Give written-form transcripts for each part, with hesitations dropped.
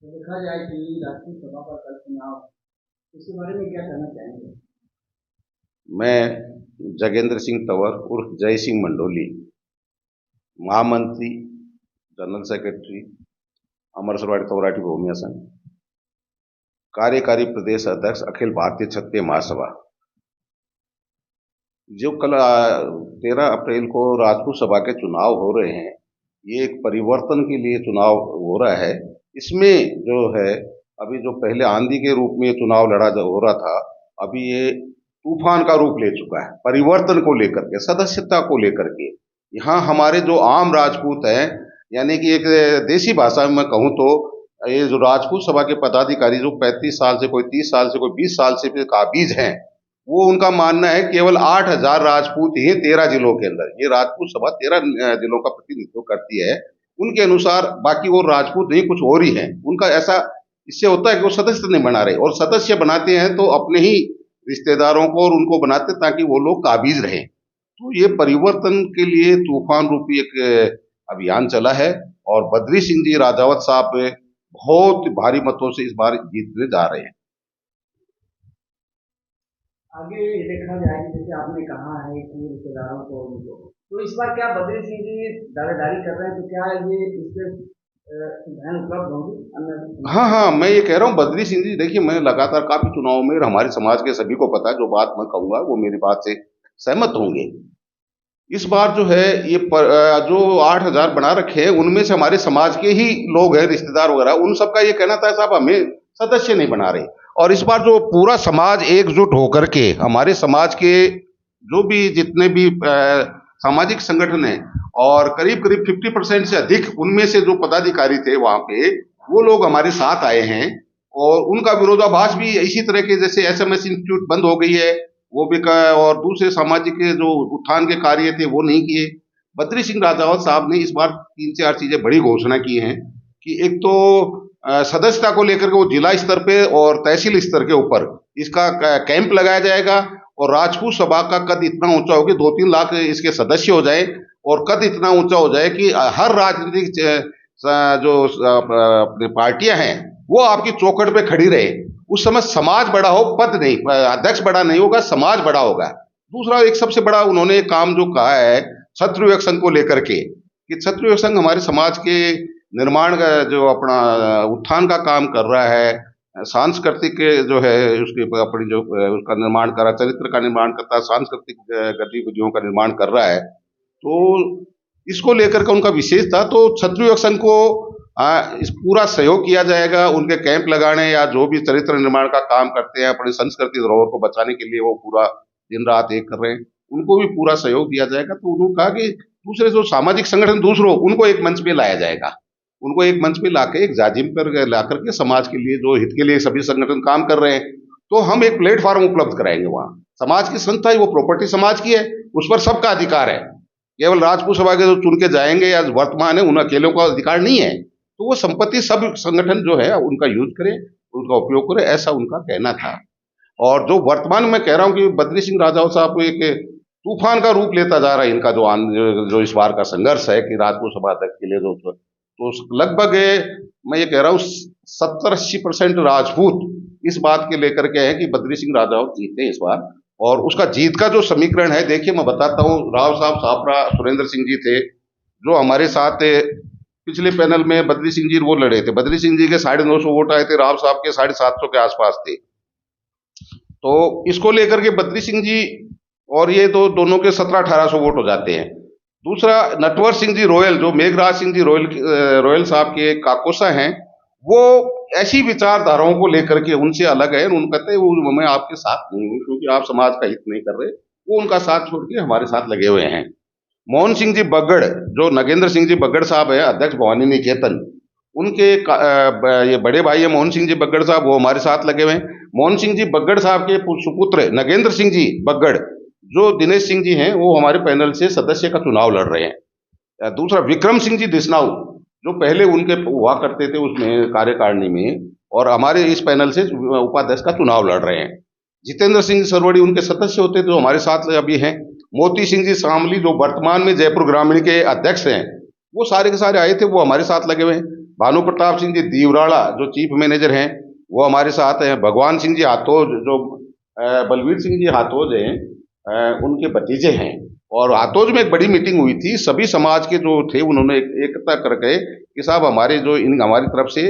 तो देखा जाए कि राष्ट्रीय सभा का कल चुनाव है, इसके बारे में क्या कहना चाहेंगे? मैं जगेंद्र सिंह तंवर उर्फ जय सिंह मंडोली, महामंत्री, जनरल सेक्रेटरी, अमर सरवाड़ी तवराटी भूमिया संघ, कार्यकारी प्रदेश अध्यक्ष, अखिल भारतीय क्षत्रिय महासभा। जो कल 13 अप्रैल को राजपूत सभा के चुनाव हो रहे हैं, ये एक परिवर्तन के लिए चुनाव हो रहा है। इसमें जो है, अभी जो पहले आंधी के रूप में चुनाव लड़ा हो रहा था, अभी ये तूफान का रूप ले चुका है। परिवर्तन को लेकर के, सदस्यता को लेकर के, यहाँ हमारे जो आम राजपूत हैं, यानी कि एक देसी भाषा में मैं कहूँ तो ये जो राजपूत सभा के पदाधिकारी जो 35 साल से, कोई 30 साल से, कोई 20 साल से भी काबिज हैं, वो उनका मानना है केवल 8,000 राजपूत ही 13 जिलों के अंदर। ये राजपूत सभा 13 जिलों का प्रतिनिधित्व करती है। उनके अनुसार बाकी वो राजपूत नहीं, कुछ और ही हैं। उनका ऐसा इससे होता है कि वो सदस्य नहीं बना रहे, और सदस्य बनाते हैं तो अपने ही रिश्तेदारों को और उनको बनाते ताकि वो लोग काबिज रहें। तो ये परिवर्तन के लिए तूफान रूपी एक अभियान चला है, और बद्री सिंह जी राजावत साहब बहुत भारी मतों से इस बार जीतने जा रहे हैं। आगे ये देखा जाए कि जैसे आपने कहा है कि रिश्तेदारों को उनको, तो इस बार क्या बद्री सिंह जी दावेदारी कर रहे हैं, तो क्या ये इससे सुविधाएं उपलब्ध होंगी अन्य? हाँ हाँ, मैं ये कह रहा हूँ, बद्री सिंह जी, देखिए मैं लगातार काफी चुनाव में, और हमारे समाज के सभी को पता है, जो बात मैं कहूंगा वो मेरी बात से सहमत होंगे। इस बार जो है ये जो 8,000 बना रखे हैं, उनमें से हमारे समाज के ही लोग हैं, रिश्तेदार वगैरह, उन सबका ये कहना था साहब हमें सदस्य नहीं बना रहे। और इस बार जो पूरा समाज एकजुट होकर के, हमारे समाज के जो भी जितने भी सामाजिक संगठन हैं, और करीब करीब 50% से अधिक उनमें से जो पदाधिकारी थे वहां पे, वो लोग हमारे साथ आए हैं। और उनका विरोधाभास भी इसी तरह के, जैसे एसएमएस इंस्टीट्यूट बंद हो गई है, वो भी और दूसरे सामाजिक जो उत्थान के कार्य थे वो नहीं किए। बद्री सिंह राजावत साहब ने इस बार 3-4 चीजें बड़ी घोषणा की हैं, कि एक तो सदस्यता को लेकर के वो जिला स्तर पे और तहसील स्तर के ऊपर इसका कैंप लगाया जाएगा, और राजपूत सभा का कद इतना ऊंचा हो कि 2-3 लाख इसके सदस्य हो जाए, और कद इतना ऊंचा हो जाए कि हर राजनीतिक जो अपनी पार्टियां हैं वो आपकी चौखट पे खड़ी रहे। उस समय समाज बड़ा हो, पद नहीं, अध्यक्ष बड़ा नहीं होगा, समाज बड़ा होगा। दूसरा एक सबसे बड़ा उन्होंने काम जो कहा है क्षत्रिय युवक संघ को लेकर के, कि क्षत्रिय युवक संघ हमारे समाज के निर्माण का जो अपना उत्थान का काम कर रहा है, सांस्कृतिक जो है उसकी अपनी जो उसका निर्माण कर रहा है, चरित्र का निर्माण करता है, सांस्कृतिक गतिविधियों का निर्माण कर रहा है। तो इसको लेकर के उनका विशेष था। तो क्षत्रिय युवक संघ को इस पूरा सहयोग किया जाएगा, उनके कैंप लगाने या जो भी चरित्र निर्माण का काम करते हैं, अपनी संस्कृति धरोहर को बचाने के लिए वो पूरा दिन रात एक कर रहे हैं, उनको भी पूरा सहयोग दिया जाएगा। तो उन्होंने कहा कि दूसरे जो सामाजिक संगठन दूसरों, उनको एक मंच पे लाया जाएगा, उनको एक मंच पे लाके, एक जाजिम पर ला करके समाज के लिए, जो हित के लिए सभी संगठन काम कर रहे हैं, तो हम एक प्लेटफॉर्म उपलब्ध कराएंगे। वहां समाज की संस्था है, वो प्रॉपर्टी समाज की है, उस पर सबका अधिकार है। केवल राजपूत सभा के जो चुन के जाएंगे या वर्तमान है, उन अकेलों का अधिकार नहीं है। तो वो संपत्ति सब संगठन जो है उनका यूज करे, उनका उपयोग करे, ऐसा उनका कहना था। और जो वर्तमान में कह रहा हूं कि बद्री सिंह राजावत साहब को एक तूफान का रूप लेता जा रहा है इनका जो इस बार का संघर्ष है, कि राजपूत सभा अध्यक्ष के लिए जो, तो लगभग मैं ये कह रहा हूँ 70-80% राजपूत इस बात के लेकर के है कि बद्री सिंह राजावत जीते इस बार। और उसका जीत का जो समीकरण है, देखिए मैं बताता हूँ। राव साहब सापरा सुरेंद्र सिंह जी थे जो हमारे साथ पिछले पैनल में, बद्री सिंह जी वो लड़े थे। बद्री सिंह जी के 950 वोट आए थे, राव साहब के 750 के आसपास थे। तो इसको लेकर के बद्री सिंह जी और ये तो दोनों के 1700-1800 वोट हो जाते हैं। दूसरा नटवर सिंह जी रोयल, जो मेघराज सिंह जी रोयल साहब के काकोसा हैं, वो ऐसी विचारधाराओं को लेकर के उनसे अलग है। उन कहते हैं वो मैं आपके साथ नहीं हूँ क्योंकि आप समाज का हित नहीं कर रहे, वो उनका साथ छोड़ के हमारे साथ लगे हुए हैं। मोहन सिंह जी बग्गड़, जो नगेंद्र सिंह जी बग्गड़ साहब है, अध्यक्ष भवानी निकेतन, उनके ये बड़े भाई है मोहन सिंह जी बग्गड़ साहब, वो हमारे साथ लगे हुए हैं। मोहन सिंह जी बग्गड़ साहब के सुपुत्र नगेंद्र सिंह जी बग्गड़, जो दिनेश सिंह जी हैं, वो हमारे पैनल से सदस्य का चुनाव लड़ रहे हैं। दूसरा विक्रम सिंह जी दिसनाऊ, जो पहले उनके हुआ करते थे उसमें कार्यकारिणी में, और हमारे इस पैनल से उपाध्यक्ष का चुनाव लड़ रहे हैं। जितेंद्र सिंह सरवड़ी उनके सदस्य होते जो हमारे साथ अभी हैं। मोती सिंह जी शामली, जो वर्तमान में जयपुर ग्रामीण के अध्यक्ष हैं, वो सारे के सारे आए थे, वो हमारे साथ लगे हुए हैं। भानु प्रताप सिंह जी दीवराड़ा जो चीफ मैनेजर हैं वो हमारे साथ हैं। भगवान सिंह जी हाथोज जो बलवीर सिंह जी हाथोज हैं, उनके भतीजे हैं। और हाथोज में एक बड़ी मीटिंग हुई थी, सभी समाज के जो थे उन्होंने एकता करके कि साहब हमारे जो इन हमारी तरफ से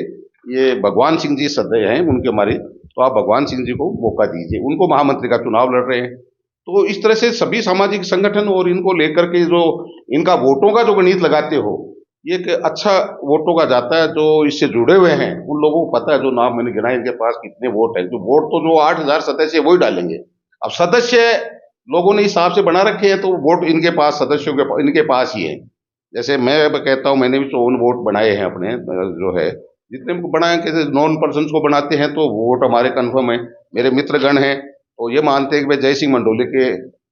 ये भगवान सिंह जी सदस्य हैं उनके हमारे, तो आप भगवान सिंह जी को मौका दीजिए, उनको महामंत्री का चुनाव लड़ रहे हैं। तो इस तरह से सभी सामाजिक संगठन और इनको लेकर के जो इनका वोटों का जो गणित लगाते हो, ये एक अच्छा वोटों का जाता है। जो इससे जुड़े हुए हैं उन लोगों को पता है, जो नाम मैंने गिनाए इनके पास कितने वोट हैं। जो वोट तो जो 8,000 सदस्य वही डालेंगे। अब सदस्य लोगों ने हिसाब से बना रखे हैं, तो वोट इनके पास सदस्यों के इनके पास ही है। जैसे मैं अब कहता हूँ मैंने भी 54 वोट बनाए हैं अपने, जो है जितने बनाए, कैसे नॉन पर्सन को बनाते हैं तो वोट हमारे कन्फर्म है। मेरे मित्रगण हैं तो ये मानते हैं कि भाई जय सिंह मंडोले के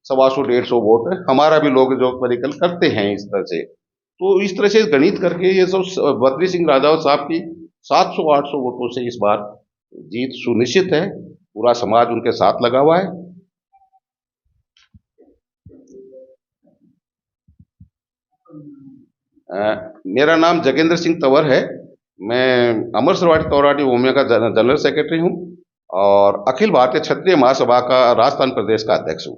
125-150 वोट हमारा भी लोग जो परिकल करते हैं इस तरह से। तो इस तरह से गणित करके ये सब बद्री सिंह राजावत साहब की 700-800 वोटों से इस बार जीत सुनिश्चित है। पूरा समाज उनके साथ लगा हुआ है। मेरा नाम जगेंद्र सिंह तंवर है। मैं अमर श्रवाड़ी तौराड़ी ओमिया का जनरल सेक्रेटरी हूँ और अखिल भारतीय क्षत्रिय महासभा का राजस्थान प्रदेश का अध्यक्ष हूँ।